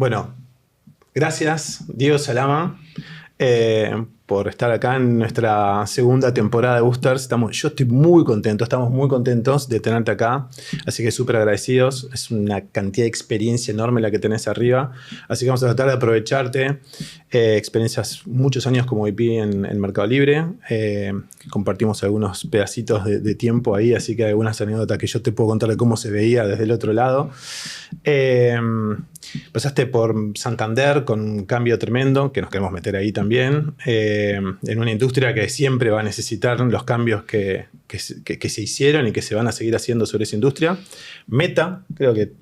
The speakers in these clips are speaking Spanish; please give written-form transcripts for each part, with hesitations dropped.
Bueno, gracias, Diego Salama, por estar acá en nuestra segunda temporada de Boosters. Yo estoy muy contento, estamos muy contentos de tenerte acá, así que súper agradecidos. Es una cantidad de experiencia enorme la que tenés arriba, así que vamos a tratar de aprovecharte. Experiencias, muchos años como VP en Mercado Libre. Compartimos algunos pedacitos de tiempo ahí, así que hay algunas anécdotas que yo te puedo contar de cómo se veía desde el otro lado. Pasaste por Santander con un cambio tremendo, que nos queremos meter ahí también, en una industria que siempre va a necesitar los cambios que se hicieron y que se van a seguir haciendo sobre esa industria. Meta, creo que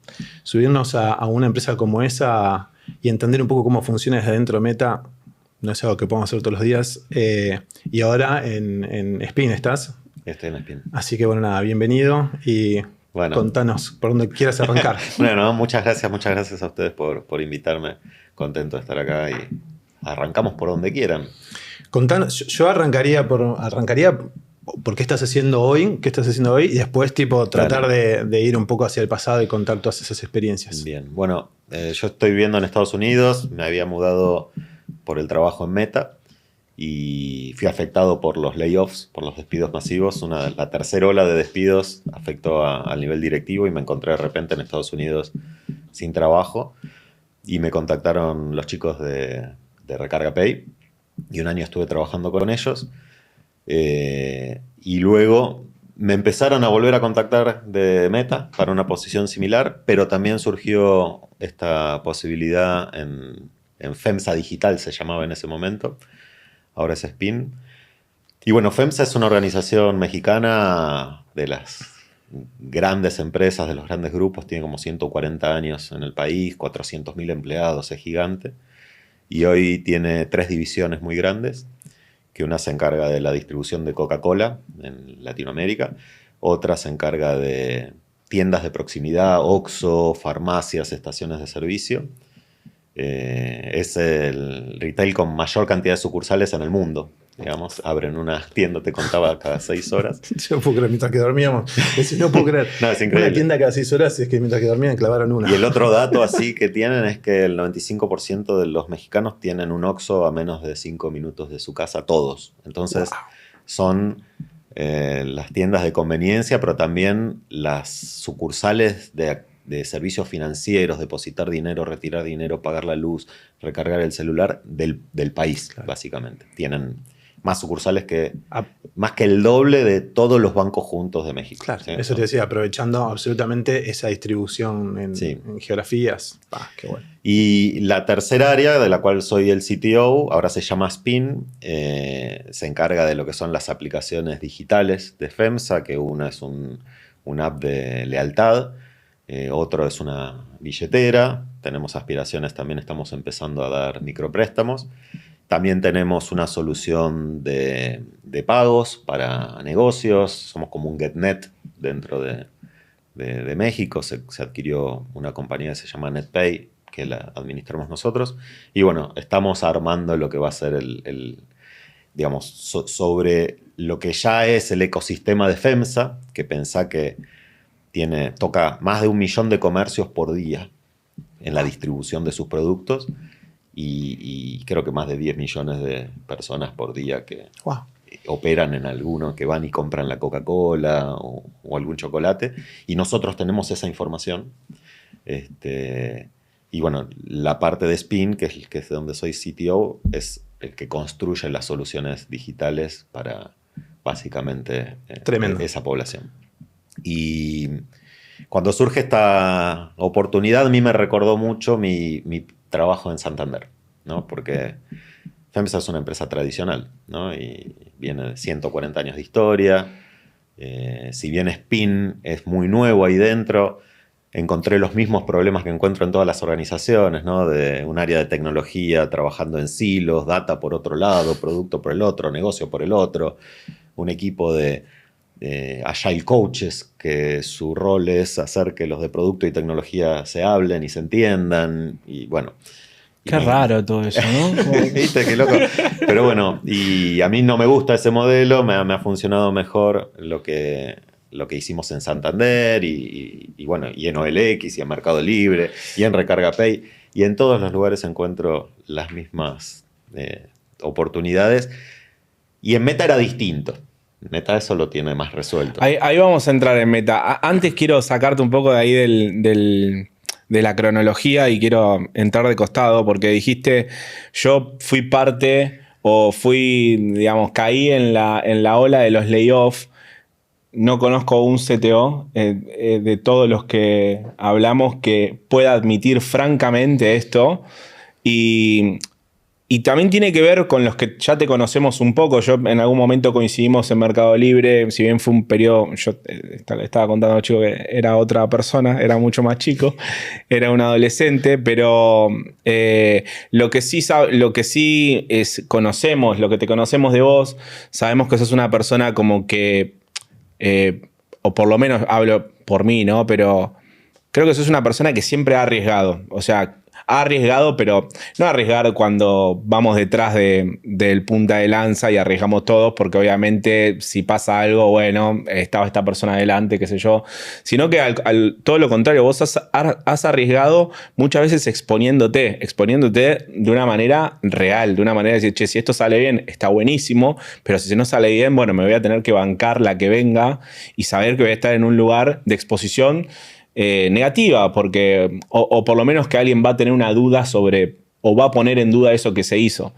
subirnos a una empresa como esa y entender un poco cómo funciona desde dentro de Meta no es algo que podamos hacer todos los días. Y ahora en Spin estás. Estoy en Spin. Así que bueno, nada, bienvenido y bueno, contanos por dónde quieras arrancar. Bueno, muchas gracias a ustedes por invitarme. Contento de estar acá y arrancamos por donde quieran. Contanos, yo arrancaría por qué estás haciendo hoy, y después tratar de ir un poco hacia el pasado y contar todas esas experiencias. Bien, bueno, yo estoy viviendo en Estados Unidos, me había mudado por el trabajo en Meta y fui afectado por los layoffs, por los despidos masivos. La tercera ola de despidos afectó al nivel directivo y me encontré de repente en Estados Unidos sin trabajo y me contactaron los chicos de Recarga Pay y un año estuve trabajando con ellos. Y luego me empezaron a volver a contactar de Meta para una posición similar, pero también surgió esta posibilidad en FEMSA Digital, se llamaba en ese momento. Ahora es Spin. Y bueno, FEMSA es una organización mexicana de las grandes empresas, de los grandes grupos. Tiene como 140 años en el país, 400.000 empleados, es gigante. Y hoy tiene 3 divisiones muy grandes, que una se encarga de la distribución de Coca-Cola en Latinoamérica, otra se encarga de tiendas de proximidad, Oxxo, farmacias, estaciones de servicio. Es el retail con mayor cantidad de sucursales en el mundo. Digamos, abren una tienda, te contaba, cada 6 horas. Yo no puedo creer, mientras que dormíamos. No puedo creer. No, es increíble. Una tienda cada 6 horas es que mientras que dormían clavaron una. Y el otro dato así que tienen es que el 95% de los mexicanos tienen un Oxxo a menos de 5 minutos de su casa, todos. Entonces, wow. Son las tiendas de conveniencia, pero también las sucursales de servicios financieros, depositar dinero, retirar dinero, pagar la luz, recargar el celular del país, claro. Básicamente. Tienen más sucursales más que el doble de todos los bancos juntos de México. Claro, ¿sí? Eso te decía, aprovechando absolutamente esa distribución en geografías. Qué bueno. Y la tercera área, de la cual soy el CTO, ahora se llama Spin, se encarga de lo que son las aplicaciones digitales de FEMSA, que una es un app de lealtad, otro es una billetera, tenemos aspiraciones, también estamos empezando a dar micropréstamos. También tenemos una solución de pagos para negocios. Somos como un GetNet dentro de México. Se adquirió una compañía que se llama NetPay, que la administramos nosotros. Y bueno, estamos armando lo que va a ser digamos, sobre lo que ya es el ecosistema de FEMSA, que pensá que toca más de 1 millón de comercios por día en la distribución de sus productos. Y creo que más de 10 millones de personas por día que operan en alguno, que van y compran la Coca-Cola o algún chocolate. Y nosotros tenemos esa información. Y bueno, la parte de Spin, que es de donde soy CTO, es el que construye las soluciones digitales para básicamente esa población. Y cuando surge esta oportunidad, a mí me recordó mucho mi trabajo en Santander, ¿no? Porque FEMSA es una empresa tradicional, ¿no? Y viene de 140 años de historia. Si bien Spin es muy nuevo ahí dentro, encontré los mismos problemas que encuentro en todas las organizaciones, ¿no? De un área de tecnología trabajando en silos, data por otro lado, producto por el otro, negocio por el otro, un equipo de agile coaches que su rol es hacer que los de producto y tecnología se hablen y se entiendan y bueno. Qué raro todo eso, ¿no? ¿Viste? Qué loco. Pero bueno, y a mí no me gusta ese modelo, me ha funcionado mejor lo que hicimos en Santander y bueno, y en OLX y en Mercado Libre y en Recarga Pay. y en todos los lugares encuentro las mismas oportunidades. Y en Meta era distinto. Meta eso lo tiene más resuelto. Ahí vamos a entrar en Meta. Antes quiero sacarte un poco de ahí de la cronología y quiero entrar de costado porque dijiste, yo fui parte o digamos, caí en la ola de los layoffs. No conozco un CTO de todos los que hablamos que pueda admitir francamente esto. Y también tiene que ver con los que ya te conocemos un poco. Yo en algún momento coincidimos en Mercado Libre, si bien fue un periodo, yo le estaba contando a los chicos que era otra persona, era mucho más chico, era un adolescente, pero lo que sí conocemos, lo que te conocemos de vos, sabemos que sos una persona como que, o por lo menos hablo por mí, ¿no? Pero creo que sos una persona que siempre ha arriesgado, o sea, ha arriesgado, pero no arriesgar cuando vamos detrás del punta de lanza y arriesgamos todos, porque obviamente si pasa algo, bueno, estaba esta persona adelante, qué sé yo, sino que todo lo contrario, vos has arriesgado muchas veces exponiéndote de una manera real, de una manera de decir, che, si esto sale bien, está buenísimo, pero si no sale bien, bueno, me voy a tener que bancar la que venga y saber que voy a estar en un lugar de exposición negativa, porque o por lo menos que alguien va a tener una duda sobre o va a poner en duda eso que se hizo.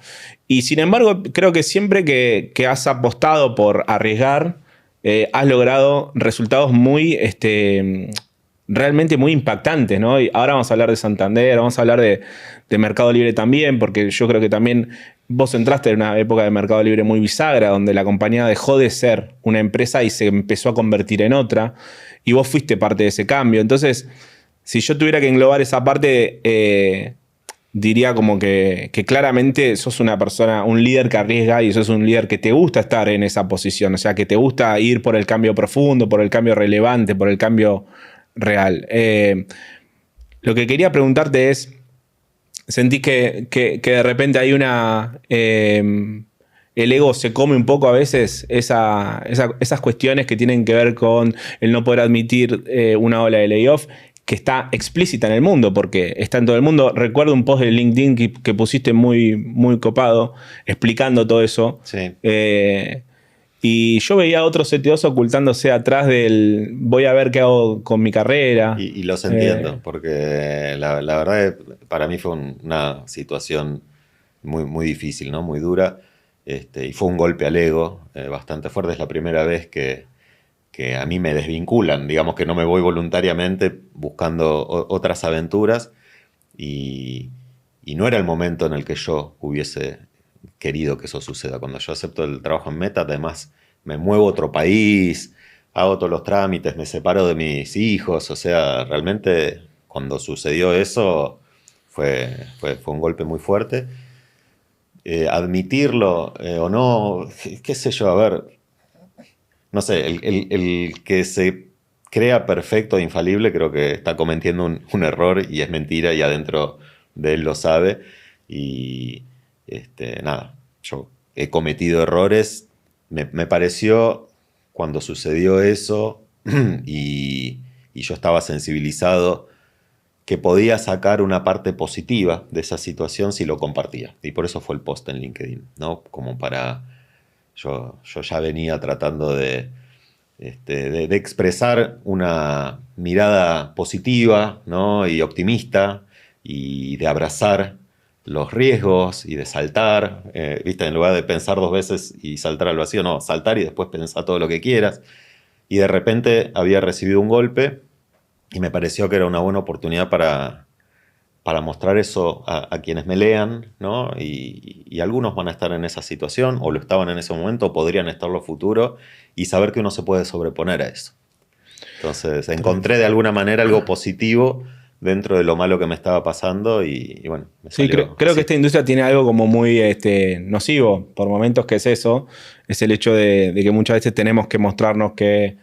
Y sin embargo, creo que siempre que has apostado por arriesgar, has logrado resultados realmente muy impactantes, ¿no? Y ahora vamos a hablar de Santander, vamos a hablar de Mercado Libre también, porque yo creo que también vos entraste en una época de Mercado Libre muy bisagra, donde la compañía dejó de ser una empresa y se empezó a convertir en otra, y vos fuiste parte de ese cambio. Entonces, si yo tuviera que englobar esa parte, diría como que claramente sos una persona, un líder que arriesga y sos un líder que te gusta estar en esa posición, o sea, que te gusta ir por el cambio profundo, por el cambio relevante, por el cambio real. Lo que quería preguntarte es, ¿sentís que de repente hay el ego se come un poco a veces esas cuestiones que tienen que ver con el no poder admitir una ola de layoff que está explícita en el mundo, porque está en todo el mundo? Recuerdo un post de LinkedIn que pusiste muy, muy copado explicando todo eso. Sí. Y yo veía a otros CTOs ocultándose atrás del voy a ver qué hago con mi carrera. Y los entiendo, porque la verdad para mí fue una situación muy, muy difícil, ¿no? Muy dura. Y fue un golpe al ego bastante fuerte. Es la primera vez que a mí me desvinculan, digamos que no me voy voluntariamente buscando otras aventuras, y no era el momento en el que yo hubiese querido que eso suceda. Cuando yo acepto el trabajo en Meta, además me muevo a otro país, hago todos los trámites, me separo de mis hijos, o sea, realmente cuando sucedió eso fue un golpe muy fuerte. Admitirlo o no, qué sé yo, a ver, no sé, el que se crea perfecto e infalible creo que está cometiendo un error y es mentira y adentro de él lo sabe. Y nada, yo he cometido errores. Me pareció cuando sucedió eso y yo estaba sensibilizado que podía sacar una parte positiva de esa situación si lo compartía. Y por eso fue el post en LinkedIn, ¿no? Como para... Yo ya venía tratando de expresar una mirada positiva, ¿no? Y optimista, y de abrazar los riesgos y de saltar, ¿viste? En lugar de pensar dos veces y saltar al vacío, no, saltar y después pensar todo lo que quieras. Y de repente había recibido un golpe y me pareció que era una buena oportunidad para mostrar eso a quienes me lean, ¿no? Y algunos van a estar en esa situación, o lo estaban en ese momento, o podrían estarlo futuro, y saber que uno se puede sobreponer a eso. Entonces encontré de alguna manera algo positivo dentro de lo malo que me estaba pasando y bueno. Sí, creo que esta industria tiene algo como muy nocivo por momentos, que es eso, es el hecho de que muchas veces tenemos que mostrarnos que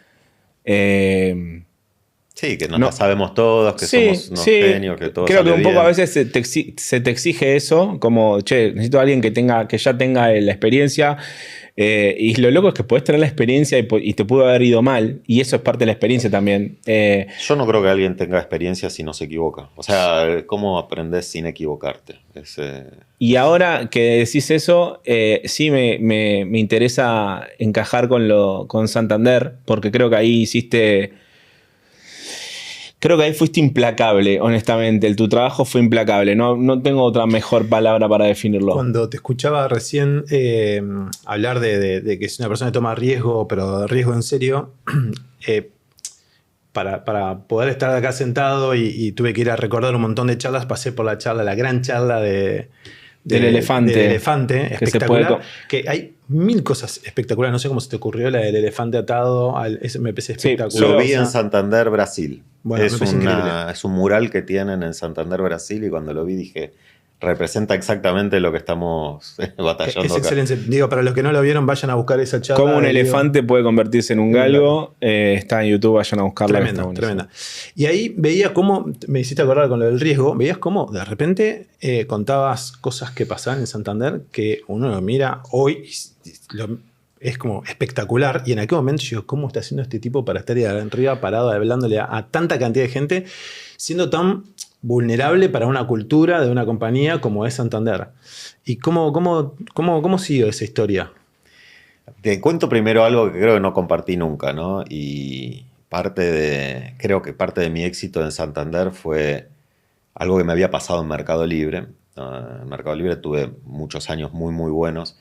Sí, que nos la sabemos todos, que somos unos genios, que todo creo que un poco bien. a veces se te exige eso, como, che, necesito a alguien que ya tenga la experiencia. Y lo loco es que podés tener la experiencia y te pudo haber ido mal, y eso es parte de la experiencia también. Yo no creo que alguien tenga experiencia si no se equivoca. O sea, ¿cómo aprendes sin equivocarte? Y ahora que decís eso, sí me interesa encajar con Santander, porque creo que ahí creo que ahí fuiste implacable, honestamente. Tu trabajo fue implacable. No tengo otra mejor palabra para definirlo. Cuando te escuchaba recién hablar de que es una persona que toma riesgo, pero riesgo en serio, para poder estar acá sentado y tuve que ir a recordar un montón de charlas, pasé por la gran charla del elefante, espectacular, que hay 1000 cosas espectaculares. No sé cómo se te ocurrió la del elefante atado, me parece espectacular. Lo vi en Santander, Brasil. Bueno, es un mural que tienen en Santander, Brasil, y cuando lo vi dije, representa exactamente lo que estamos batallando es acá. Excelente. Digo, para los que no lo vieron, vayan a buscar esa charla. Cómo un elefante puede convertirse en un galgo. Está en YouTube, vayan a buscarla. Tremenda. Y ahí veía cómo, me hiciste acordar con lo del riesgo, veías cómo de repente contabas cosas que pasaban en Santander que uno lo mira hoy es como espectacular. Y en aquel momento yo, ¿cómo está haciendo este tipo para estar ahí arriba parado hablándole a tanta cantidad de gente, siendo tan vulnerable para una cultura de una compañía como es Santander? ¿Y cómo siguió esa historia? Te cuento primero algo que creo que no compartí nunca, ¿no? Y creo que parte de mi éxito en Santander fue algo que me había pasado en Mercado Libre. En Mercado Libre tuve muchos años muy, muy buenos.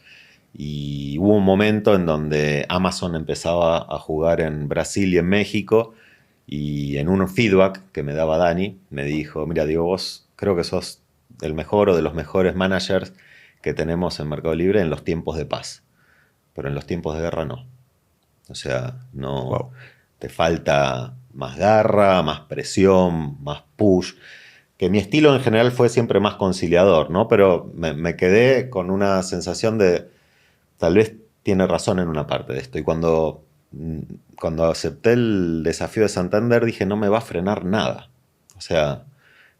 Y hubo un momento en donde Amazon empezaba a jugar en Brasil y en México. Y en un feedback que me daba Dani, me dijo, mira, digo, vos creo que sos el mejor o de los mejores managers que tenemos en Mercado Libre en los tiempos de paz. Pero en los tiempos de guerra no. O sea, no. Wow. Te falta más garra, más presión, más push. Que mi estilo en general fue siempre más conciliador, ¿no? Pero me quedé con una sensación de, tal vez tiene razón en una parte de esto. Y cuando acepté el desafío de Santander, dije, no me va a frenar nada. O sea,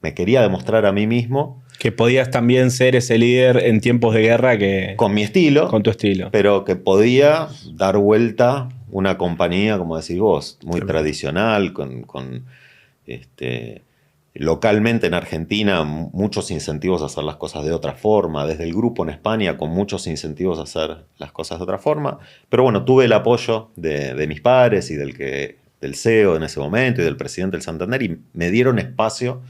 me quería demostrar a mí mismo que podías también ser ese líder en tiempos de guerra con mi estilo. Con tu estilo. Pero que podía dar vuelta una compañía, como decís vos, muy tradicional, localmente en Argentina, muchos incentivos a hacer las cosas de otra forma. Desde el grupo en España, con muchos incentivos a hacer las cosas de otra forma. Pero bueno, tuve el apoyo de mis padres y del CEO en ese momento y del presidente del Santander, y me dieron espacio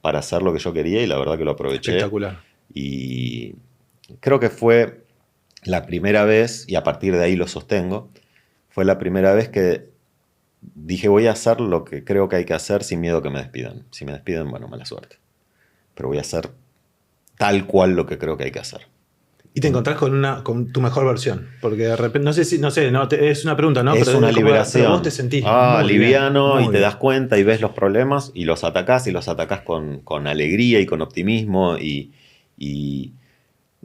para hacer lo que yo quería, y la verdad que lo aproveché. Espectacular. Y creo que fue la primera vez, y a partir de ahí lo sostengo, fue la primera vez que dije, voy a hacer lo que creo que hay que hacer sin miedo a que me despidan. Si me despiden, bueno, mala suerte. Pero voy a hacer tal cual lo que creo que hay que hacer. Y te encontrás con tu mejor versión. Porque de repente, es una pregunta, ¿no? Es pero una liberación. Pero vos te sentís liviano, y te bien. das cuenta y ves los problemas y los atacás con alegría y con optimismo y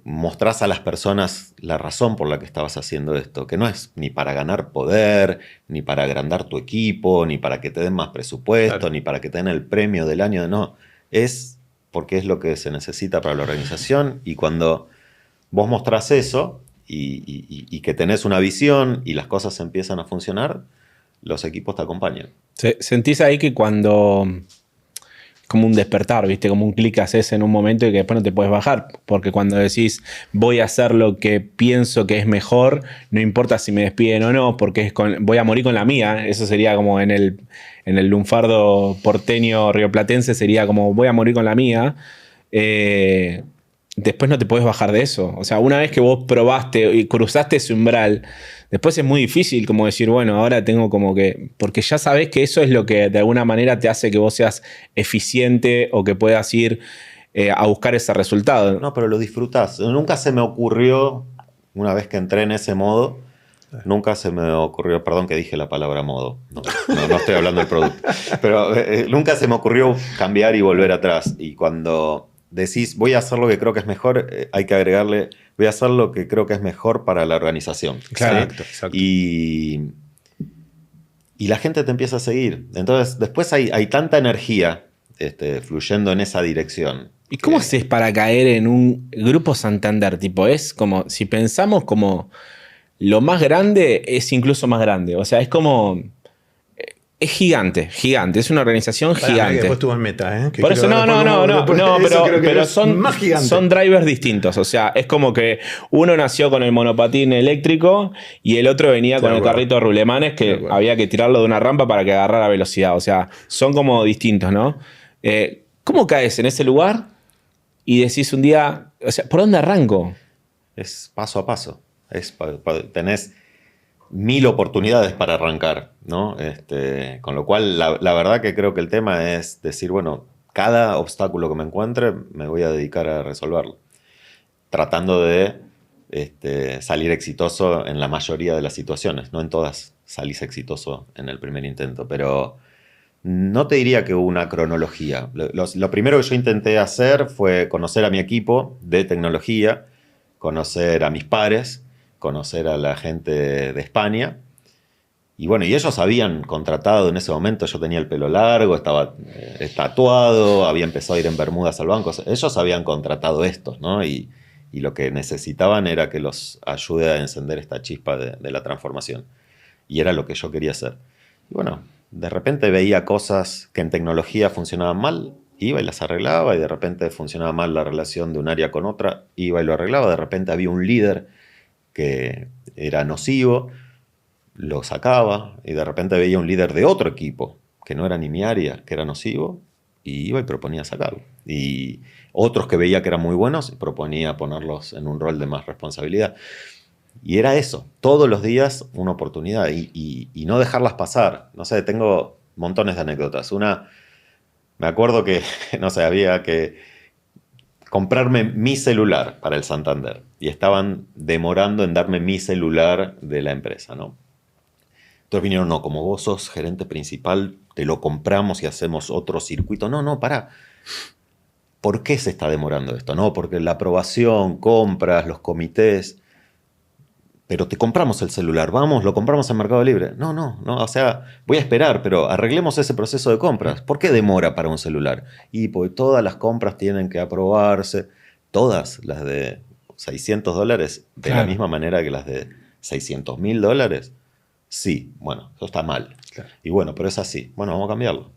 mostrás a las personas la razón por la que estabas haciendo esto, que no es ni para ganar poder, ni para agrandar tu equipo, ni para que te den más presupuesto, claro, ni para que te den el premio del año, no. Es porque es lo que se necesita para la organización, y cuando vos mostrás eso y que tenés una visión y las cosas empiezan a funcionar, los equipos te acompañan. ¿Sentís ahí que cuando, como un despertar, ¿viste? Como un clic haces en un momento y que después no te puedes bajar? Porque cuando decís, voy a hacer lo que pienso que es mejor, no importa si me despiden o no, porque voy a morir con la mía. Eso sería como en el lunfardo porteño rioplatense, sería como, voy a morir con la mía. Después no te puedes bajar de eso. O sea, una vez que vos probaste y cruzaste ese umbral, después es muy difícil como decir, bueno, ahora tengo como que... Porque ya sabés que eso es lo que de alguna manera te hace que vos seas eficiente o que puedas ir a buscar ese resultado. No, pero lo disfrutás. Nunca se me ocurrió, una vez que entré en ese modo, nunca se me ocurrió, perdón que dije la palabra modo, no estoy hablando del producto, pero nunca se me ocurrió cambiar y volver atrás. Y cuando decís, voy a hacer lo que creo que es mejor, hay que agregarle, voy a hacer lo que creo que es mejor para la organización. Exacto, ¿sí? exacto. Y y la gente te empieza a seguir. Entonces, después hay tanta energía fluyendo en esa dirección. ¿Y cómo haces para caer en un grupo Santander? Tipo, es como, si pensamos como lo más grande es incluso más grande. O sea, es como... Es gigante, gigante. Es una organización gigante. Que después tuvo en Meta, ¿eh? Por eso, pero son, más gigantes. Son drivers distintos. O sea, es como que uno nació con el monopatín eléctrico y el otro venía con el carrito de rulemanes que había que tirarlo de una rampa para que agarrara velocidad. O sea, son como distintos, ¿no? ¿Cómo caes en ese lugar y decís un día, o sea, ¿por dónde arranco? Es paso a paso. Tenés 1000 oportunidades para arrancar, ¿no? Con lo cual, la verdad que creo que el tema es decir, bueno, cada obstáculo que me encuentre me voy a dedicar a resolverlo. Tratando de salir exitoso en la mayoría de las situaciones. No en todas salís exitoso en el primer intento, pero no te diría que hubo una cronología. Lo primero que yo intenté hacer fue conocer a mi equipo de tecnología, conocer a mis pares, conocer a la gente de España. Y bueno, y ellos habían contratado en ese momento, yo tenía el pelo largo, estaba tatuado, había empezado a ir en bermudas al banco. Ellos habían contratado estos, ¿no? Y lo que necesitaban era que los ayude a encender esta chispa de la transformación. Y era lo que yo quería hacer. Y bueno, de repente veía cosas que en tecnología funcionaban mal, iba y las arreglaba, y de repente funcionaba mal la relación de un área con otra, iba y lo arreglaba. De repente había un líder que era nocivo, lo sacaba, y de repente veía un líder de otro equipo, que no era ni mi área, que era nocivo, y iba y proponía sacarlo. Y otros que veía que eran muy buenos, proponía ponerlos en un rol de más responsabilidad. Y era eso, todos los días una oportunidad, y no dejarlas pasar. No sé, tengo montones de anécdotas. Una, me acuerdo que, no sé, había que comprarme mi celular para el Santander y estaban demorando en darme mi celular de la empresa, ¿no? Entonces vinieron, no, como vos sos gerente principal, te lo compramos y hacemos otro circuito. No, pará. ¿Por qué se está demorando esto? No, porque la aprobación, compras, los comités. Pero te compramos el celular, vamos, lo compramos en Mercado Libre. No, o sea, voy a esperar, pero arreglemos ese proceso de compras. ¿Por qué demora para un celular? Y porque todas las compras tienen que aprobarse, todas las de $600, de la misma manera que las de $600.000. Sí, bueno, eso está mal. Claro. Y bueno, pero es así. Bueno, vamos a cambiarlo.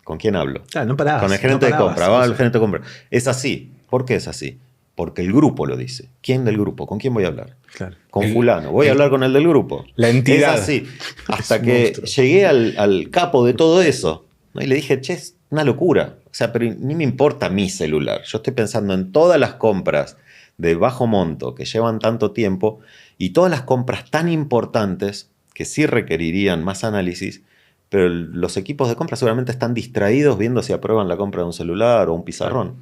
¿Con quién hablo? Claro, no parabas. Con el gerente no de compra, va al gerente de compra. Es así. ¿Por qué es así? Porque el grupo lo dice. ¿Quién del grupo? ¿Con quién voy a hablar? Claro. Con fulano. Voy a hablar con el del grupo. La entidad. Es así. Hasta que llegué al capo de todo eso, ¿no? Y le dije, che, es una locura. O sea, pero ni me importa mi celular. Yo estoy pensando en todas las compras de bajo monto que llevan tanto tiempo y todas las compras tan importantes que sí requerirían más análisis, pero los equipos de compra seguramente están distraídos viendo si aprueban la compra de un celular o un pizarrón.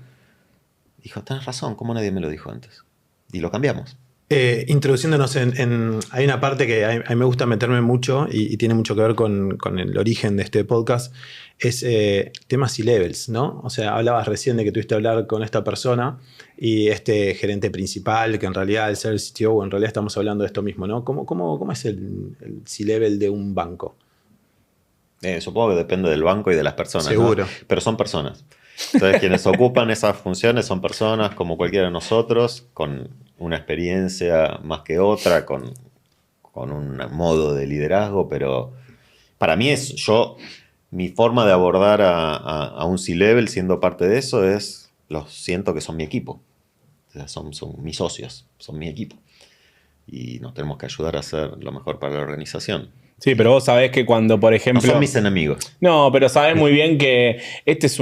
Dijo, tenés razón, ¿cómo nadie me lo dijo antes? Y lo cambiamos. Introduciéndonos hay una parte que a mí me gusta meterme mucho y tiene mucho que ver con el origen de este podcast, es temas C-levels, ¿no? O sea, hablabas recién de que tuviste que hablar con esta persona y este gerente principal, que en realidad al ser el CTO, en realidad estamos hablando de esto mismo, ¿no? ¿Cómo es el C-level de un banco? Supongo que depende del banco y de las personas. Seguro. ¿no? Pero son personas. Entonces, quienes ocupan esas funciones son personas como cualquiera de nosotros, con una experiencia más que otra, con un modo de liderazgo, pero para mí mi forma de abordar a un C-Level siendo parte de eso es, los siento que son mi equipo. O sea, son mis socios, son mi equipo. Y nos tenemos que ayudar a hacer lo mejor para la organización. Sí, pero vos sabés que cuando, por ejemplo... No son mis enemigos. No, pero sabés muy bien que este es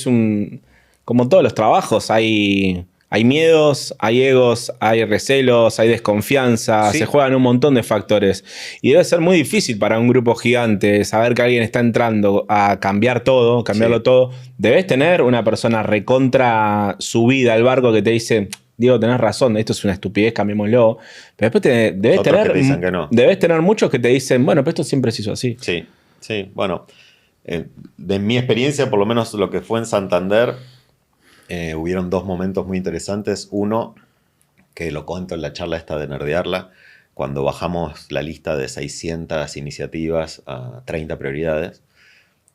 un como todos los trabajos, hay miedos, hay egos, hay recelos, hay desconfianza, Sí. Se juegan un montón de factores. Y debe ser muy difícil para un grupo gigante saber que alguien está entrando a cambiar todo, cambiarlo Sí. todo. Debes tener una persona recontra subida al barco que te dice... Diego, tenés razón, esto es una estupidez, cambiémoslo. Pero después debes Otros que te dicen que no. Debes tener muchos que te dicen, bueno, pero esto siempre se hizo así. Sí. Bueno, de mi experiencia, por lo menos lo que fue en Santander, hubieron dos momentos muy interesantes. Uno, que lo cuento en la charla esta de nerdearla, cuando bajamos la lista de 600 iniciativas a 30 prioridades,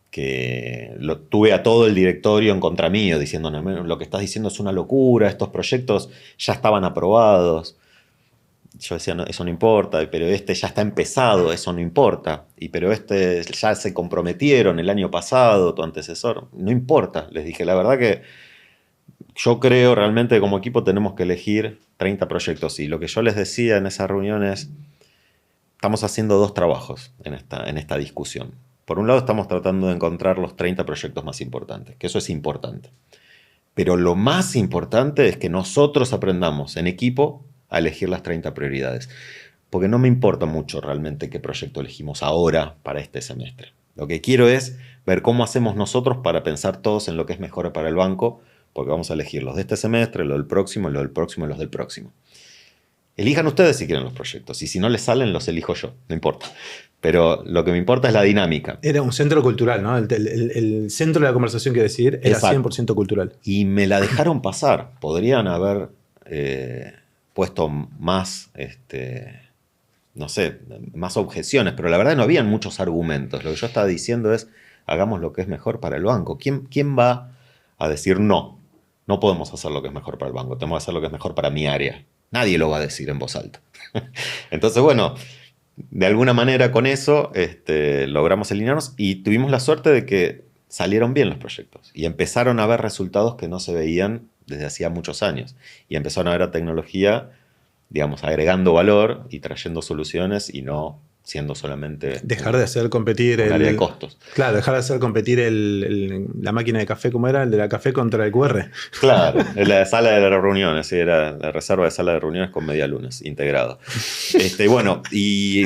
que tuve a todo el directorio en contra mío, diciendo, no, lo que estás diciendo es una locura, estos proyectos ya estaban aprobados. Yo decía, no, eso no importa, pero este ya está empezado, eso no importa. Pero este ya se comprometieron el año pasado, tu antecesor. No importa, les dije, la verdad que yo creo realmente que como equipo tenemos que elegir 30 proyectos. Y lo que yo les decía en esa reunión es, estamos haciendo dos trabajos en esta discusión. Por un lado estamos tratando de encontrar los 30 proyectos más importantes, que eso es importante. Pero lo más importante es que nosotros aprendamos en equipo a elegir las 30 prioridades. Porque no me importa mucho realmente qué proyecto elegimos ahora para este semestre. Lo que quiero es ver cómo hacemos nosotros para pensar todos en lo que es mejor para el banco, porque vamos a elegir los de este semestre, los del próximo, los del próximo y los del próximo. Elijan ustedes si quieren los proyectos, y si no les salen, los elijo yo, no importa. Pero lo que me importa es la dinámica. Era un centro cultural, ¿no? El centro de la conversación, quiero decir, era Exacto. 100% cultural. Y me la dejaron pasar. Podrían haber puesto más, no sé, más objeciones, pero la verdad no habían muchos argumentos. Lo que yo estaba diciendo es, hagamos lo que es mejor para el banco. ¿Quién va a decir no? No podemos hacer lo que es mejor para el banco, tenemos que hacer lo que es mejor para mi área. Nadie lo va a decir en voz alta. Entonces, bueno, de alguna manera con eso logramos alinearnos y tuvimos la suerte de que salieron bien los proyectos y empezaron a haber resultados que no se veían desde hacía muchos años. Y empezaron a ver a tecnología, digamos, agregando valor y trayendo soluciones y no siendo solamente dejar de hacer competir un área de costos. Claro, dejar de hacer competir la máquina de café, ¿cómo era? El de la café contra el QR. Claro, en la sala de reuniones, sí, era la reserva de sala de reuniones con medialunas integrado. Bueno, y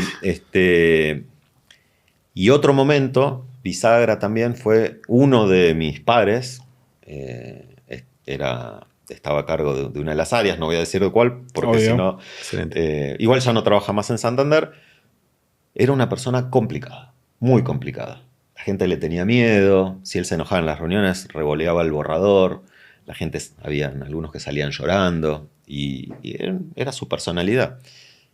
otro momento, bisagra también, fue uno de mis pares, estaba a cargo de una de las áreas, no voy a decir de cuál, porque si no, igual ya no trabaja más en Santander. Era una persona complicada, muy complicada. La gente le tenía miedo, si él se enojaba en las reuniones, revoleaba el borrador, habían algunos que salían llorando, y era su personalidad.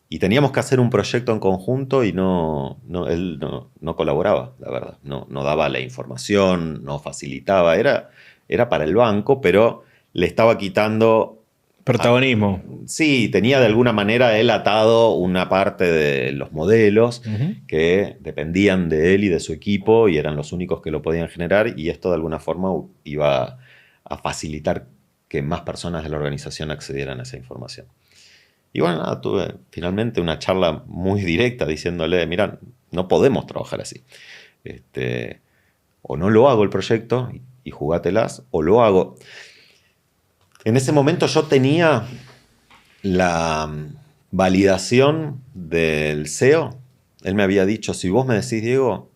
Y teníamos que hacer un proyecto en conjunto y él no colaboraba, la verdad. No daba la información, no facilitaba, era para el banco, pero le estaba quitando protagonismo. Sí, tenía de alguna manera él atado una parte de los modelos que dependían de él y de su equipo y eran los únicos que lo podían generar y esto de alguna forma iba a facilitar que más personas de la organización accedieran a esa información. Y bueno, nada, tuve finalmente una charla muy directa diciéndole, mira, no podemos trabajar así. O no lo hago el proyecto y jugátelas, o lo hago. En ese momento yo tenía la validación del CEO. Él me había dicho, si vos me decís, Diego,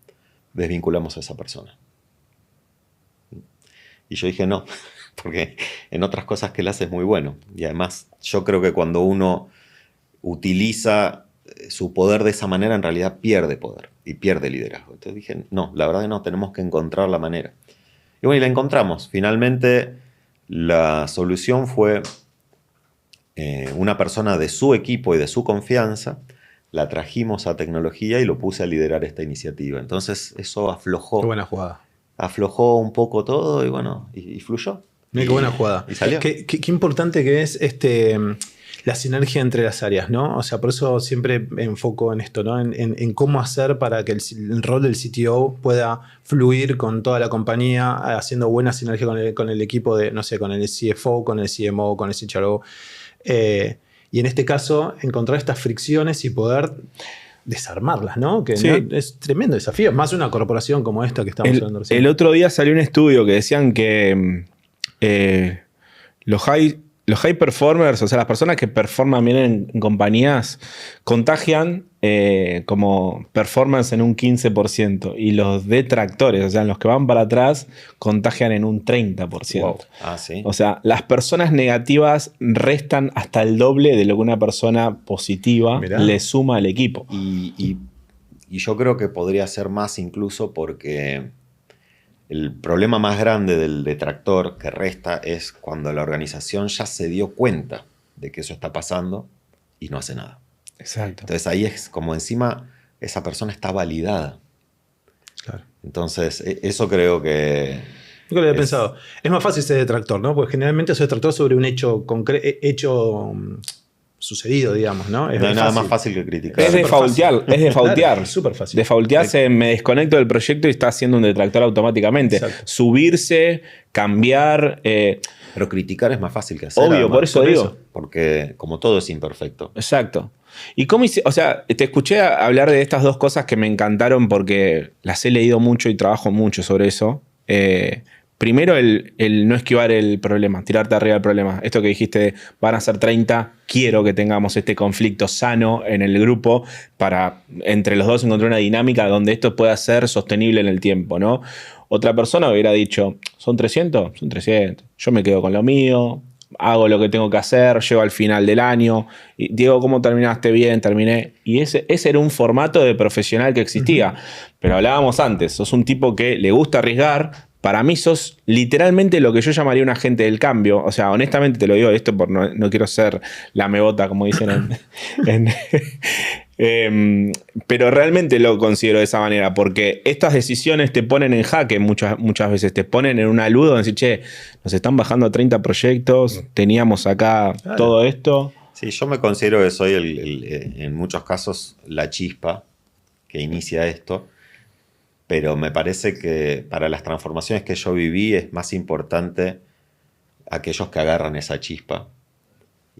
desvinculamos a esa persona. Y yo dije, no, porque en otras cosas que él hace es muy bueno. Y además yo creo que cuando uno utiliza su poder de esa manera, en realidad pierde poder y pierde liderazgo. Entonces dije, no, la verdad que no, tenemos que encontrar la manera. Y bueno, y la encontramos. Finalmente la solución fue una persona de su equipo y de su confianza, la trajimos a tecnología y lo puse a liderar esta iniciativa. Entonces eso aflojó. Qué buena jugada. Aflojó un poco todo y bueno, y fluyó. Mira qué buena jugada. Y salió. Qué importante que es la sinergia entre las áreas, ¿no? O sea, por eso siempre me enfoco en esto, ¿no? En cómo hacer para que el rol del CTO pueda fluir con toda la compañía, haciendo buena sinergia con el equipo de, no sé, con el CFO, con el CMO, con el CHRO. Y en este caso, encontrar estas fricciones y poder desarmarlas, ¿no? Que sí. ¿no? Es tremendo desafío. Más una corporación como esta que estamos hablando recién. El otro día salió un estudio que decían que los high performers, o sea, las personas que performan bien en compañías, contagian como performance en un 15%. Y los detractores, o sea, los que van para atrás, contagian en un 30%. Wow. Ah, ¿sí? O sea, las personas negativas restan hasta el doble de lo que una persona positiva le suma al equipo. Y yo creo que podría ser más incluso porque el problema más grande del detractor que resta es cuando la organización ya se dio cuenta de que eso está pasando y no hace nada. Exacto. Entonces ahí es como encima esa persona está validada. Claro. Entonces eso creo que... Nunca lo había pensado. Es más fácil ser detractor, ¿no? Porque generalmente soy detractor sobre un hecho sucedido, digamos, ¿no? No hay nada más fácil que criticar. Es de faultear, es de faultear. Claro, es súper fácil. De faultearse, me desconecto del proyecto y está haciendo un detractor automáticamente. Exacto. Subirse, cambiar. Pero criticar es más fácil que hacer. Obvio, además, por eso digo. Porque como todo es imperfecto. Exacto. ¿Y cómo hice? O sea, te escuché hablar de estas dos cosas que me encantaron porque las he leído mucho y trabajo mucho sobre eso. Primero, el no esquivar el problema, tirarte arriba del problema. Esto que dijiste, van a ser 30, quiero que tengamos este conflicto sano en el grupo para entre los dos encontrar una dinámica donde esto pueda ser sostenible en el tiempo, ¿no? Otra persona hubiera dicho, ¿son 300? Son 300. Yo me quedo con lo mío, hago lo que tengo que hacer, llego al final del año. Y, Diego, ¿cómo terminaste? Bien, terminé. Y ese era un formato de profesional que existía. Pero hablábamos antes, sos un tipo que le gusta arriesgar. Para mí sos literalmente lo que yo llamaría un agente del cambio. O sea, honestamente te lo digo esto porque no quiero ser lamebota, como dicen pero realmente lo considero de esa manera, porque estas decisiones te ponen en jaque muchas veces, te ponen en una luz donde decir, che, nos están bajando a 30 proyectos, teníamos acá todo esto. Sí, yo me considero que soy en muchos casos la chispa que inicia esto. Pero me parece que para las transformaciones que yo viví es más importante aquellos que agarran esa chispa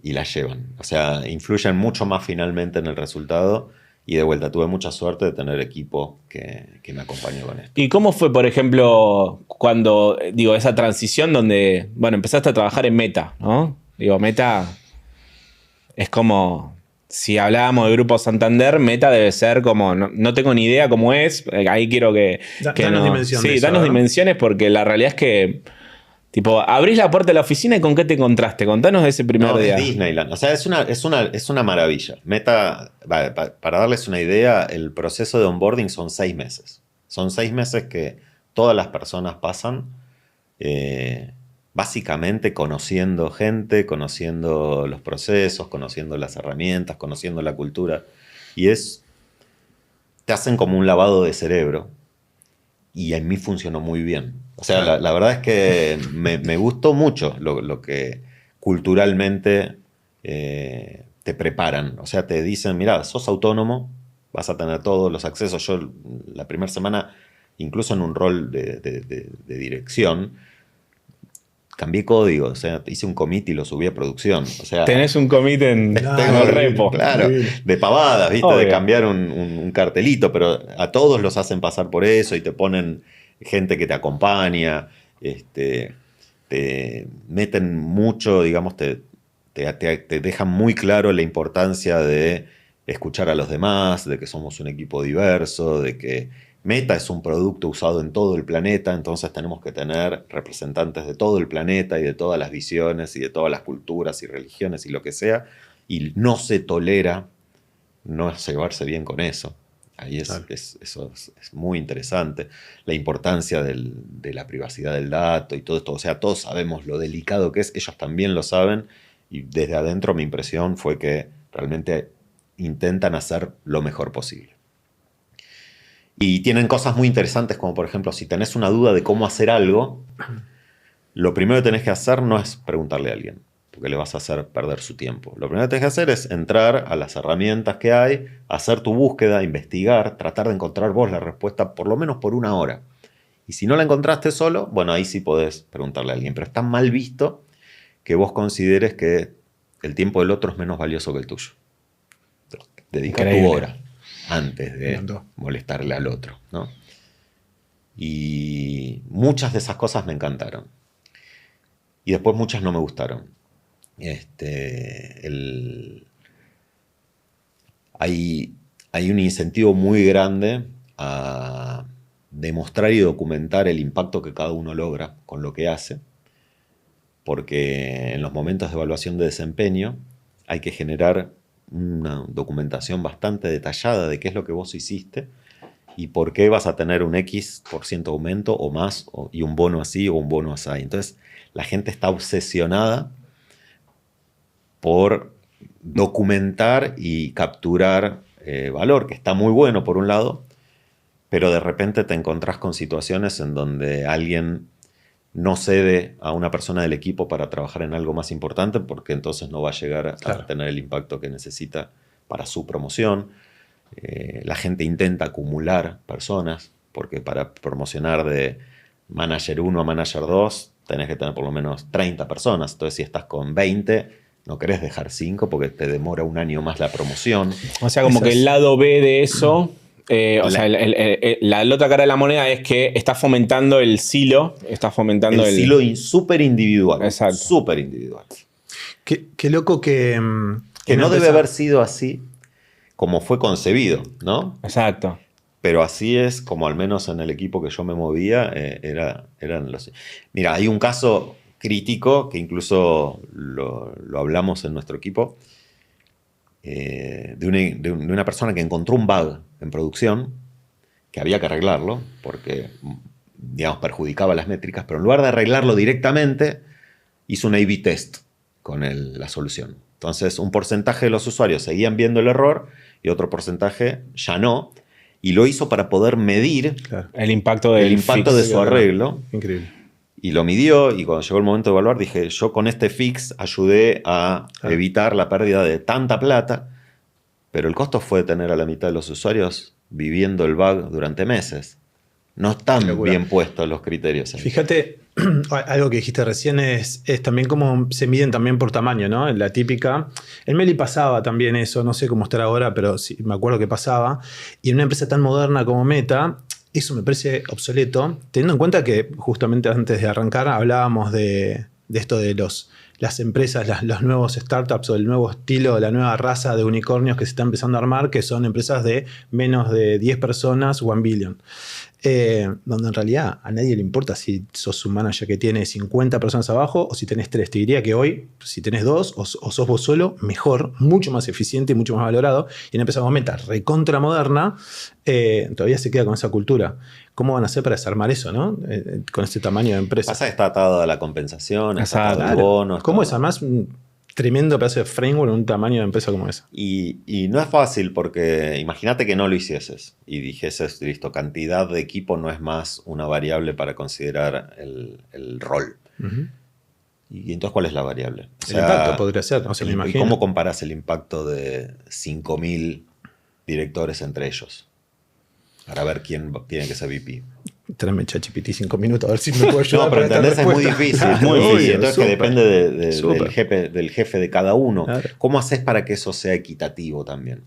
y la llevan. O sea, influyen mucho más finalmente en el resultado. Y de vuelta, tuve mucha suerte de tener equipo que me acompañó con esto. ¿Y cómo fue, por ejemplo, cuando, esa transición donde, empezaste a trabajar en Meta, ¿no? Meta es como... Si hablábamos de Grupo Santander, Meta debe ser como... No tengo ni idea cómo es. Ahí quiero que danos dimensiones. Sí, danos dimensiones porque la realidad es que... Tipo, abrís la puerta de la oficina y ¿con qué te encontraste? Contanos de ese primer día. Es Disneyland. O sea, es una maravilla. Meta, para darles una idea, el proceso de onboarding son 6 meses. Son 6 meses que todas las personas pasan... básicamente conociendo gente, conociendo los procesos, conociendo las herramientas, conociendo la cultura. Y te hacen como un lavado de cerebro. Y en mí funcionó muy bien. O sea, la verdad es que me gustó mucho lo que culturalmente te preparan. O sea, te dicen, mira, sos autónomo, vas a tener todos los accesos. Yo la primera semana, incluso en un rol de dirección, cambié código, o sea, hice un commit y lo subí a producción. O sea, tenés un commit en el repo. Claro, de pavadas, ¿viste? Obvio. De cambiar un cartelito, pero a todos los hacen pasar por eso y te ponen gente que te acompaña, te meten mucho, digamos, te dejan muy claro la importancia de escuchar a los demás, de que somos un equipo diverso, de que Meta es un producto usado en todo el planeta, entonces tenemos que tener representantes de todo el planeta y de todas las visiones y de todas las culturas y religiones y lo que sea, y no se tolera no llevarse bien con eso. Ahí eso es muy interesante. La importancia de la privacidad del dato y todo esto, o sea, todos sabemos lo delicado que es, ellos también lo saben, y desde adentro mi impresión fue que realmente intentan hacer lo mejor posible. Y tienen cosas muy interesantes, como por ejemplo, si tenés una duda de cómo hacer algo, lo primero que tenés que hacer no es preguntarle a alguien, porque le vas a hacer perder su tiempo. Lo primero que tenés que hacer es entrar a las herramientas que hay, hacer tu búsqueda, investigar, tratar de encontrar vos la respuesta por lo menos por 1 hora. Y si no la encontraste solo, bueno, ahí sí podés preguntarle a alguien. Pero está mal visto que vos consideres que el tiempo del otro es menos valioso que el tuyo. Dedica tu hora antes de molestarle al otro, ¿no? Y muchas de esas cosas me encantaron. Y después muchas no me gustaron. Hay un incentivo muy grande a demostrar y documentar el impacto que cada uno logra con lo que hace, porque en los momentos de evaluación de desempeño hay que generar una documentación bastante detallada de qué es lo que vos hiciste y por qué vas a tener un X% aumento o más, y un bono así o un bono así. Entonces la gente está obsesionada por documentar y capturar valor, que está muy bueno por un lado, pero de repente te encontrás con situaciones en donde alguien no cede a una persona del equipo para trabajar en algo más importante porque entonces no va a llegar a tener el impacto que necesita para su promoción. La gente intenta acumular personas porque para promocionar de manager 1 a manager 2 tenés que tener por lo menos 30 personas. Entonces si estás con 20, no querés dejar 5 porque te demora un año más la promoción. O sea, como que el lado B de eso... la otra cara de la moneda es que está fomentando el silo. Está fomentando el silo súper individual. Exacto. Súper individual. Qué loco que no debe haber sido así como fue concebido, ¿no? Exacto. Pero así es como al menos en el equipo que yo me movía eran los... Mira, hay un caso crítico que incluso lo hablamos en nuestro equipo, de una persona que encontró un bug en producción que había que arreglarlo porque, digamos, perjudicaba las métricas, pero en lugar de arreglarlo directamente, hizo un A/B test con la solución. Entonces, un porcentaje de los usuarios seguían viendo el error y otro porcentaje ya no, y lo hizo para poder medir el impacto de su arreglo. Increíble. Y lo midió, y cuando llegó el momento de evaluar, dije, yo con este fix ayudé a evitar la pérdida de tanta plata, pero el costo fue tener a la mitad de los usuarios viviendo el bug durante meses. No están bien puestos los criterios. Fíjate, algo que dijiste recién es también cómo se miden también por tamaño, ¿no? La típica. En Meli pasaba también eso, no sé cómo estará ahora, pero sí, me acuerdo que pasaba. Y en una empresa tan moderna como Meta, eso me parece obsoleto, teniendo en cuenta que justamente antes de arrancar hablábamos de esto de las empresas, los nuevos startups o el nuevo estilo, la nueva raza de unicornios que se está empezando a armar, que son empresas de menos de 10 personas, 1 billion. Donde en realidad a nadie le importa si sos un manager que tiene 50 personas abajo o si tenés 3. Te diría que hoy, si tenés 2 o sos vos solo, mejor, mucho más eficiente y mucho más valorado. Y en empresa como Meta, recontra moderna, todavía se queda con esa cultura. ¿Cómo van a hacer para desarmar eso, no? Con este tamaño de empresa. Pasa que está atado a la compensación, está atado al bono. ¿Cómo es además un tremendo pedazo de framework en un tamaño de empresa como esa? Y no es fácil porque imagínate que no lo hicieses y dijeses, listo, cantidad de equipo no es más una variable para considerar el rol. Uh-huh. ¿Y entonces cuál es la variable? O sea, el impacto podría ser, no se me imagina. ¿Cómo comparás el impacto de 5.000 directores entre ellos? Para ver quién tiene que ser VP. Tráeme ChatGPT 5 minutos a ver si me puedo ayudar. No, pero entendés, es muy difícil. Muy difícil. Entonces super, que depende del jefe de cada uno. Claro. ¿Cómo haces para que eso sea equitativo también?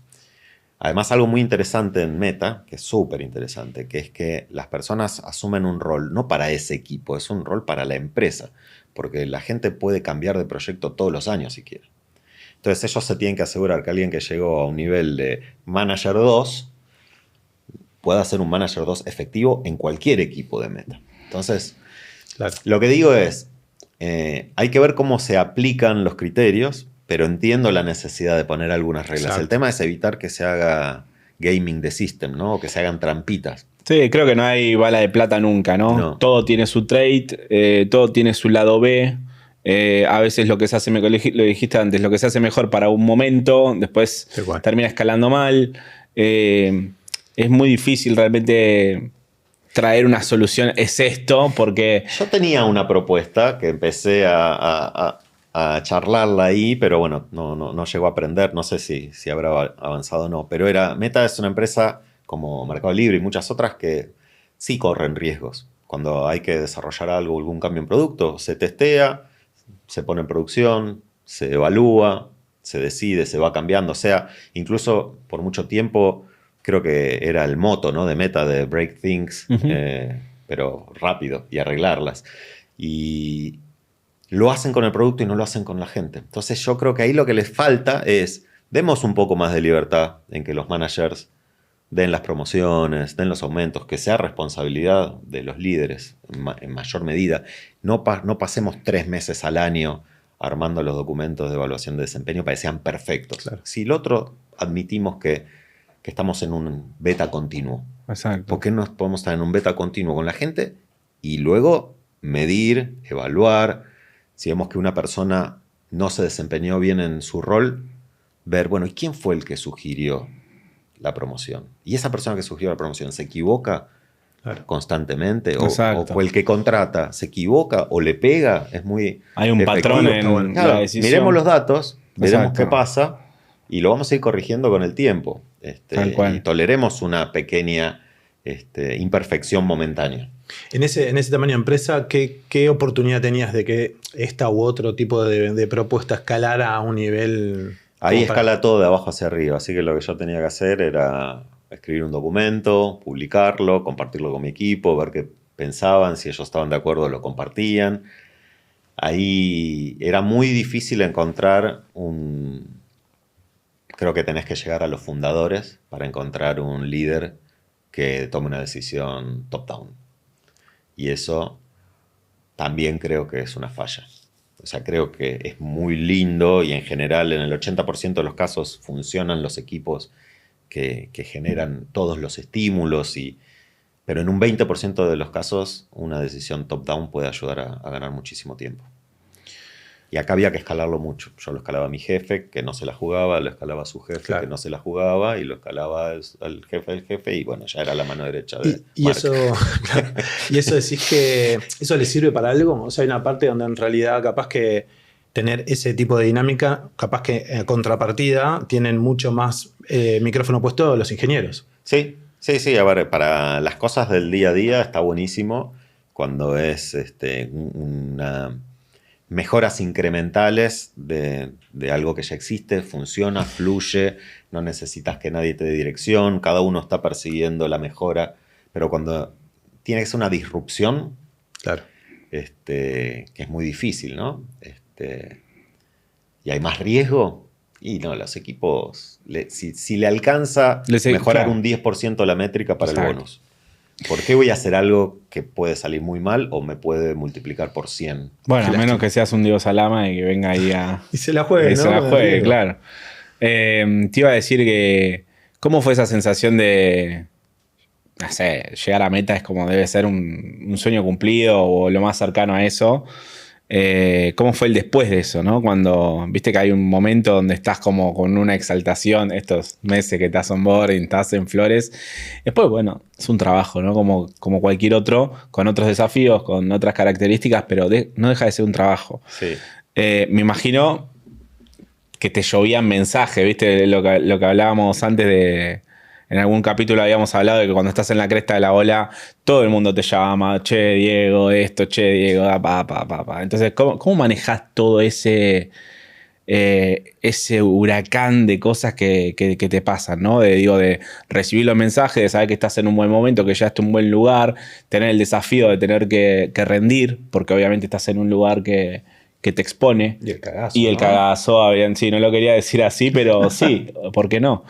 Además, algo muy interesante en Meta, que es súper interesante, que es que las personas asumen un rol, no para ese equipo, es un rol para la empresa. Porque la gente puede cambiar de proyecto todos los años si quiere. Entonces ellos se tienen que asegurar que alguien que llegó a un nivel de Manager 2 pueda ser un Manager 2 efectivo en cualquier equipo de Meta. Entonces, claro, lo que digo es, hay que ver cómo se aplican los criterios, pero entiendo la necesidad de poner algunas reglas. Exacto. El tema es evitar que se haga gaming de system, ¿no? O que se hagan trampitas. Sí, creo que no hay bala de plata nunca, ¿no? No. Todo tiene su trade, todo tiene su lado B. A veces lo que se hace, lo dijiste antes, lo que se hace mejor para un momento, después termina escalando mal. Es muy difícil realmente traer una solución. Es esto, porque... Yo tenía una propuesta que empecé a charlarla ahí, pero bueno, no llegó a aprender. No sé si habrá avanzado o no. Pero Meta es una empresa como Mercado Libre y muchas otras que sí corren riesgos. Cuando hay que desarrollar algo, algún cambio en producto, se testea, se pone en producción, se evalúa, se decide, se va cambiando. O sea, incluso por mucho tiempo... Creo que era el moto, ¿no? De Meta, de break things, pero rápido y arreglarlas. Y lo hacen con el producto y no lo hacen con la gente. Entonces yo creo que ahí lo que les falta es, demos un poco más de libertad en que los managers den las promociones, den los aumentos, que sea responsabilidad de los líderes en mayor medida. No pasemos 3 meses al año armando los documentos de evaluación de desempeño para que sean perfectos. Claro. Si el otro admitimos que estamos en un beta continuo. Exacto. ¿Por qué no podemos estar en un beta continuo con la gente y luego medir, evaluar? Si vemos que una persona no se desempeñó bien en su rol, ver, bueno, ¿y quién fue el que sugirió la promoción? ¿Y esa persona que sugirió la promoción se equivoca constantemente? ¿O el que contrata se equivoca o le pega? Es muy Hay un efectivo. patrón en Claro, la decisión. miremos los datos, veremos Exacto. qué pasa y lo vamos a ir corrigiendo con el tiempo. Tal cual. Y toleremos una pequeña imperfección momentánea. En ese tamaño de empresa, ¿qué oportunidad tenías de que esta u otro tipo de propuesta escalara a un nivel? Ahí escala todo de abajo hacia arriba, así que lo que yo tenía que hacer era escribir un documento, publicarlo, compartirlo con mi equipo, ver qué pensaban, si ellos estaban de acuerdo lo compartían. Ahí era muy difícil encontrar creo que tenés que llegar a los fundadores para encontrar un líder que tome una decisión top-down. Y eso también creo que es una falla. O sea, creo que es muy lindo y en general en el 80% de los casos funcionan los equipos que generan todos los estímulos, pero en un 20% de los casos una decisión top-down puede ayudar a ganar muchísimo tiempo. Y acá había que escalarlo mucho. Yo lo escalaba a mi jefe, que no se la jugaba, lo escalaba a su jefe, que no se la jugaba, y lo escalaba al jefe del jefe, y bueno, ya era la mano derecha de y eso, y eso decís que eso le sirve para algo. O sea, hay una parte donde en realidad capaz que tener ese tipo de dinámica, capaz que en contrapartida tienen mucho más micrófono puesto los ingenieros. Sí. A ver, para las cosas del día a día está buenísimo cuando es una mejoras incrementales de algo que ya existe, funciona, fluye, no necesitas que nadie te dé dirección, cada uno está persiguiendo la mejora, pero cuando tiene que ser una disrupción, claro, que es muy difícil, ¿no? Y hay más riesgo, y no, los equipos, si le alcanza mejorar un 10% la métrica para el bonus. ¿Por qué voy a hacer algo que puede salir muy mal o me puede multiplicar por 100? Bueno, a menos que seas un Diego Salama y que venga ahí a... y se la juegue, ¿no? Se la juegue, claro. Te iba a decir que... ¿Cómo fue esa sensación de... No sé, llegar a meta es como debe ser un sueño cumplido o lo más cercano a eso? ¿Cómo fue el después de eso, ¿no? Cuando viste que hay un momento donde estás como con una exaltación, estos meses que estás onboarding, estás en flores. Después, bueno, es un trabajo, ¿no? Como cualquier otro, con otros desafíos, con otras características, pero no deja de ser un trabajo. Sí. Me imagino que te llovían mensajes, ¿viste? Lo que hablábamos antes de... En algún capítulo habíamos hablado de que cuando estás en la cresta de la ola, todo el mundo te llama, che, Diego, esto, che, Diego, pa. Entonces, ¿cómo manejás todo ese huracán de cosas que te pasan, ¿no? De recibir los mensajes, de saber que estás en un buen momento, que ya estás en un buen lugar, tener el desafío de tener que rendir, porque obviamente estás en un lugar que te expone. Y el cagazo. Y el cagazo, sí, no lo quería decir así, pero sí, ¿por qué no?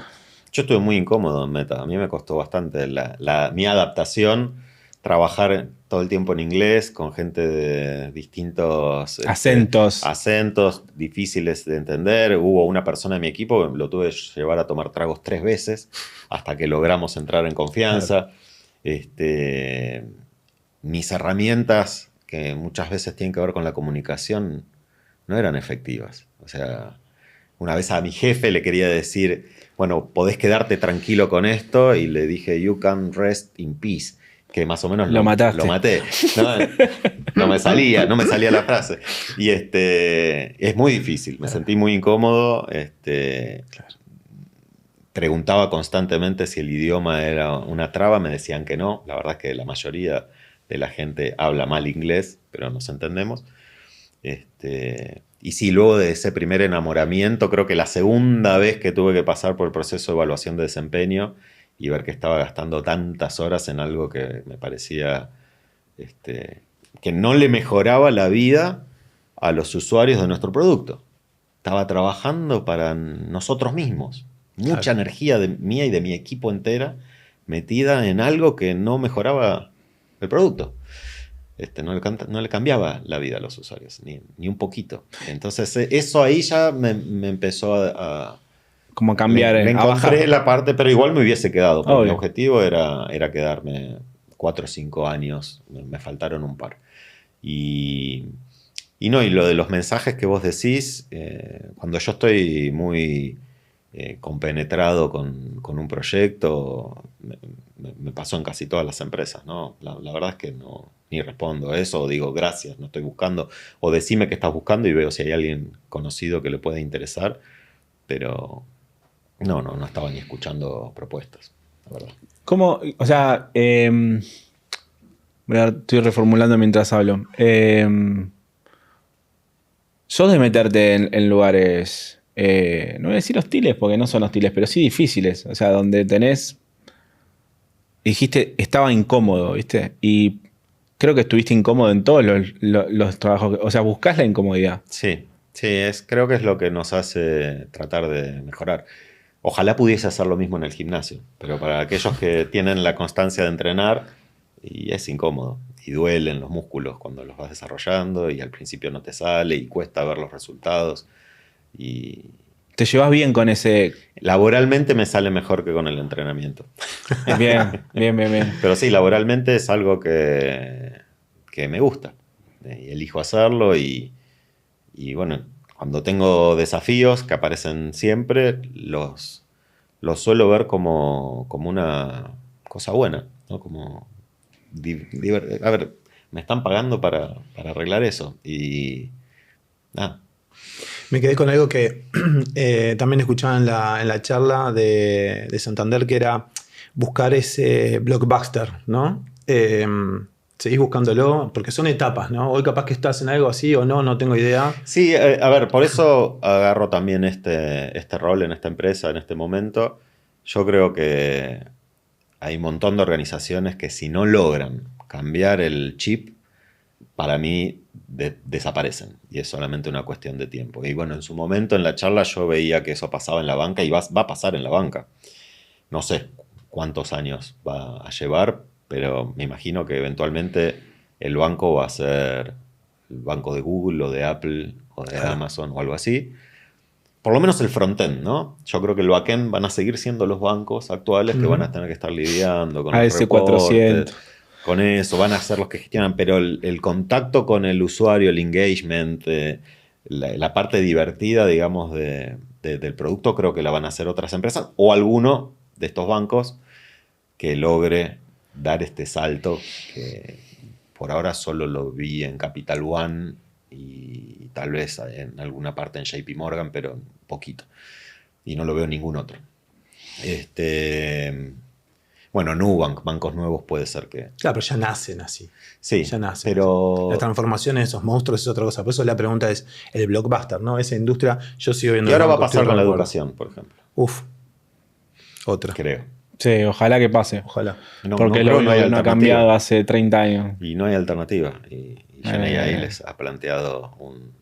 Yo estuve muy incómodo en Meta. A mí me costó bastante mi adaptación, trabajar todo el tiempo en inglés con gente de distintos acentos difíciles de entender. Hubo una persona en mi equipo que lo tuve que llevar a tomar tragos 3 veces hasta que logramos entrar en confianza. Claro. Mis herramientas, que muchas veces tienen que ver con la comunicación, no eran efectivas. O sea, una vez a mi jefe le quería decir... Bueno, podés quedarte tranquilo con esto. Y le dije, you can rest in peace. Que más o menos lo mataste. Lo maté. No me salía la frase. Y es muy difícil. Me sentí muy incómodo. Claro. Preguntaba constantemente si el idioma era una traba. Me decían que no. La verdad es que la mayoría de la gente habla mal inglés, pero nos entendemos. Y sí, luego de ese primer enamoramiento, creo que la segunda vez que tuve que pasar por el proceso de evaluación de desempeño y ver que estaba gastando tantas horas en algo que me parecía que no le mejoraba la vida a los usuarios de nuestro producto. Estaba trabajando para nosotros mismos. Mucha energía mía y de mi equipo entera metida en algo que no mejoraba el producto. No le cambiaba la vida a los usuarios, ni un poquito. Entonces, eso ahí ya me empezó a como cambiar. Me encontré la parte, pero igual me hubiese quedado. Porque mi objetivo era quedarme 4 o 5 años. Me faltaron un par. Y lo de los mensajes que vos decís, cuando yo estoy muy compenetrado con un proyecto. Me pasó en casi todas las empresas, ¿no? La verdad es que no, ni respondo a eso, o digo gracias, no estoy buscando, o decime qué estás buscando y veo si hay alguien conocido que le pueda interesar, pero no estaba ni escuchando propuestas, la verdad. ¿Cómo? O sea, estoy reformulando mientras hablo. ¿Sos de meterte en lugares, no voy a decir hostiles, porque no son hostiles, pero sí difíciles? O sea, donde dijiste, estaba incómodo, ¿viste? Y creo que estuviste incómodo en todos los trabajos. O sea, buscás la incomodidad. Sí, creo que es lo que nos hace tratar de mejorar. Ojalá pudiese hacer lo mismo en el gimnasio, pero para aquellos que tienen la constancia de entrenar, y es incómodo, y duelen los músculos cuando los vas desarrollando, y al principio no te sale, y cuesta ver los resultados, y... ¿Te llevas bien con ese...? Laboralmente me sale mejor que con el entrenamiento. Bien. Pero sí, laboralmente es algo que me gusta, y elijo hacerlo, y bueno, cuando tengo desafíos que aparecen siempre, los suelo ver como una cosa buena, ¿no? Como a ver, me están pagando para arreglar eso. Y nada. Me quedé con algo que también escuchaba en la charla de Santander, que era buscar ese blockbuster, ¿no? Seguís buscándolo, porque son etapas, ¿no? Hoy capaz que estás en algo así o no tengo idea. Sí, a ver, por eso agarro también este rol en esta empresa, en este momento. Yo creo que hay un montón de organizaciones que si no logran cambiar el chip, para mí desaparecen. Y es solamente una cuestión de tiempo. Y bueno, en su momento en la charla yo veía que eso pasaba en la banca y va a pasar en la banca. No sé cuántos años va a llevar, pero me imagino que eventualmente el banco va a ser el banco de Google o de Apple o de Amazon o algo así. Por lo menos el frontend, ¿no? Yo creo que el backend van a seguir siendo los bancos actuales que van a tener que estar lidiando con los reportes, con eso, van a ser los que gestionan, pero el contacto con el usuario, el engagement, la parte divertida, digamos, del producto, creo que la van a hacer otras empresas o alguno de estos bancos que logre dar este salto que por ahora solo lo vi en Capital One y tal vez en alguna parte en JP Morgan, pero poquito. Y no lo veo en ningún otro. Bueno, Nubank, bancos nuevos puede ser que... Claro, pero ya nacen así. Sí, ya nacen. Pero... La transformación de esos monstruos es otra cosa. Por eso la pregunta es el blockbuster, ¿no? Esa industria, yo sigo viendo... Y ahora va a pasar con la educación, por ejemplo. Uf. Otra. Creo. Sí, ojalá que pase. Ojalá. Porque no ha cambiado hace 30 años. Y no hay alternativa. Y Jenny Ailes ha planteado un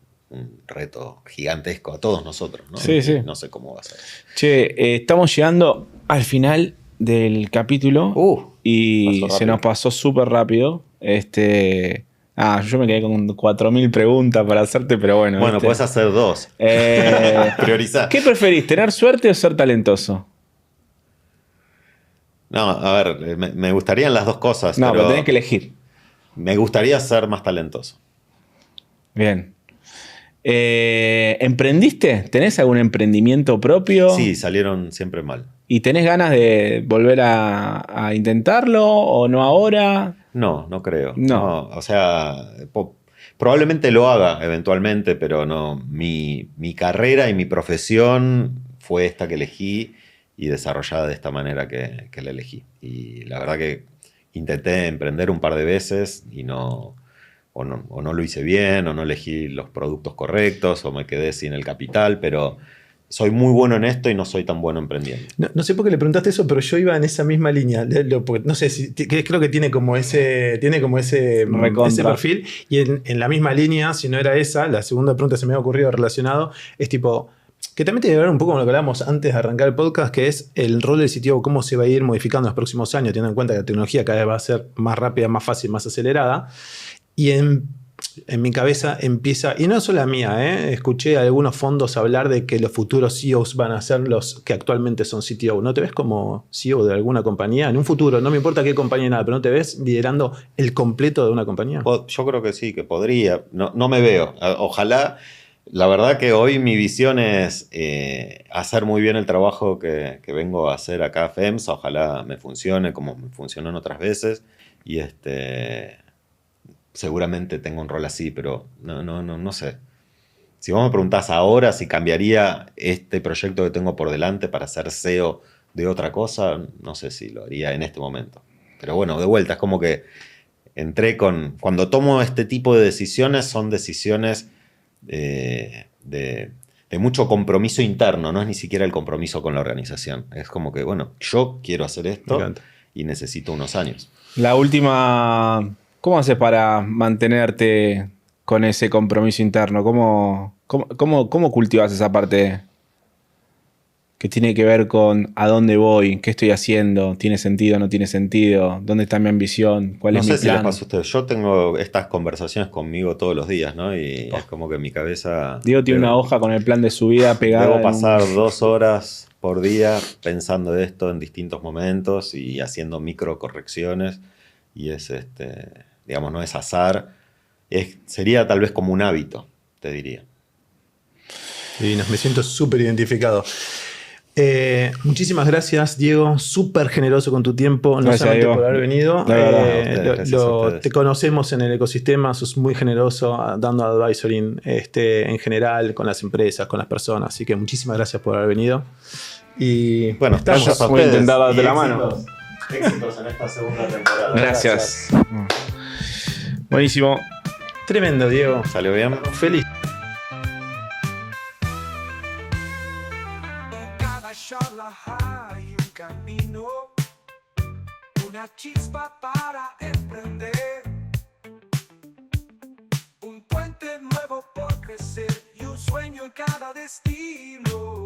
reto gigantesco a todos nosotros, ¿no? Sí. No sé cómo va a ser. Che, estamos llegando al final del capítulo y se nos pasó súper rápido. Yo me quedé con 4.000 preguntas para hacerte, pero bueno. Bueno, puedes hacer 2. Priorizar. ¿Qué preferís, tener suerte o ser talentoso? No, a ver, me gustarían las dos cosas. No, pero tenés que elegir. Me gustaría ser más talentoso. Bien. ¿Emprendiste? ¿Tenés algún emprendimiento propio? Sí, salieron siempre mal. ¿Y tenés ganas de volver a intentarlo o no ahora? No creo. No. O sea, probablemente lo haga eventualmente, pero no. Mi carrera y mi profesión fue esta que elegí y desarrollada de esta manera que la elegí. Y la verdad que intenté emprender un par de veces y no lo hice bien, o no elegí los productos correctos, o me quedé sin el capital, pero soy muy bueno en esto y no soy tan bueno emprendiendo. No sé por qué le preguntaste eso, pero yo iba en esa misma línea. No sé, creo que tiene como ese perfil, y en la misma línea, si no era esa, la segunda pregunta se me ha ocurrido relacionado, es tipo... Que también tiene que ver un poco con lo que hablábamos antes de arrancar el podcast, que es el rol del CTO, cómo se va a ir modificando en los próximos años, teniendo en cuenta que la tecnología cada vez va a ser más rápida, más fácil, más acelerada. Y en mi cabeza empieza, y no solo la mía, escuché a algunos fondos hablar de que los futuros CEOs van a ser los que actualmente son CTO. ¿No te ves como CEO de alguna compañía? En un futuro, no me importa qué compañía, nada, pero ¿no te ves liderando el completo de una compañía? Yo creo que sí, que podría. No me veo. Ojalá. La verdad que hoy mi visión es hacer muy bien el trabajo que vengo a hacer acá a FEMSA. Ojalá me funcione como me funcionó en otras veces. Y seguramente tengo un rol así, pero no sé. Si vos me preguntás ahora si cambiaría este proyecto que tengo por delante para ser CEO de otra cosa, no sé si lo haría en este momento. Pero bueno, de vuelta, es como que cuando tomo este tipo de decisiones, son decisiones de mucho compromiso interno, no es ni siquiera el compromiso con la organización. Es como que, bueno, yo quiero hacer esto y necesito unos años. La última, ¿cómo haces para mantenerte con ese compromiso interno? ¿Cómo cultivas esa parte que tiene que ver con a dónde voy, qué estoy haciendo, tiene sentido, no tiene sentido, dónde está mi ambición, cuál es mi plan? No sé si les pasa a ustedes, yo tengo estas conversaciones conmigo todos los días, ¿no? Y es como que mi cabeza... Diego tiene una hoja con el plan de su vida pegada. Debo pasar 2 horas por día pensando esto en distintos momentos y haciendo micro correcciones. Y digamos, no es azar. Sería tal vez como un hábito, te diría. Divinos, me siento súper identificado. Muchísimas gracias, Diego. Súper generoso con tu tiempo, no solamente por haber venido. Te conocemos en el ecosistema, sos muy generoso dando advisory en general con las empresas, con las personas. Así que muchísimas gracias por haber venido. Y bueno, estamos muy intentados de la mano. Éxitos en esta segunda temporada. Gracias. Buenísimo. Tremendo, Diego. ¿Salió bien? Feliz. Hay un camino, una chispa para emprender, un puente nuevo por crecer y un sueño en cada destino.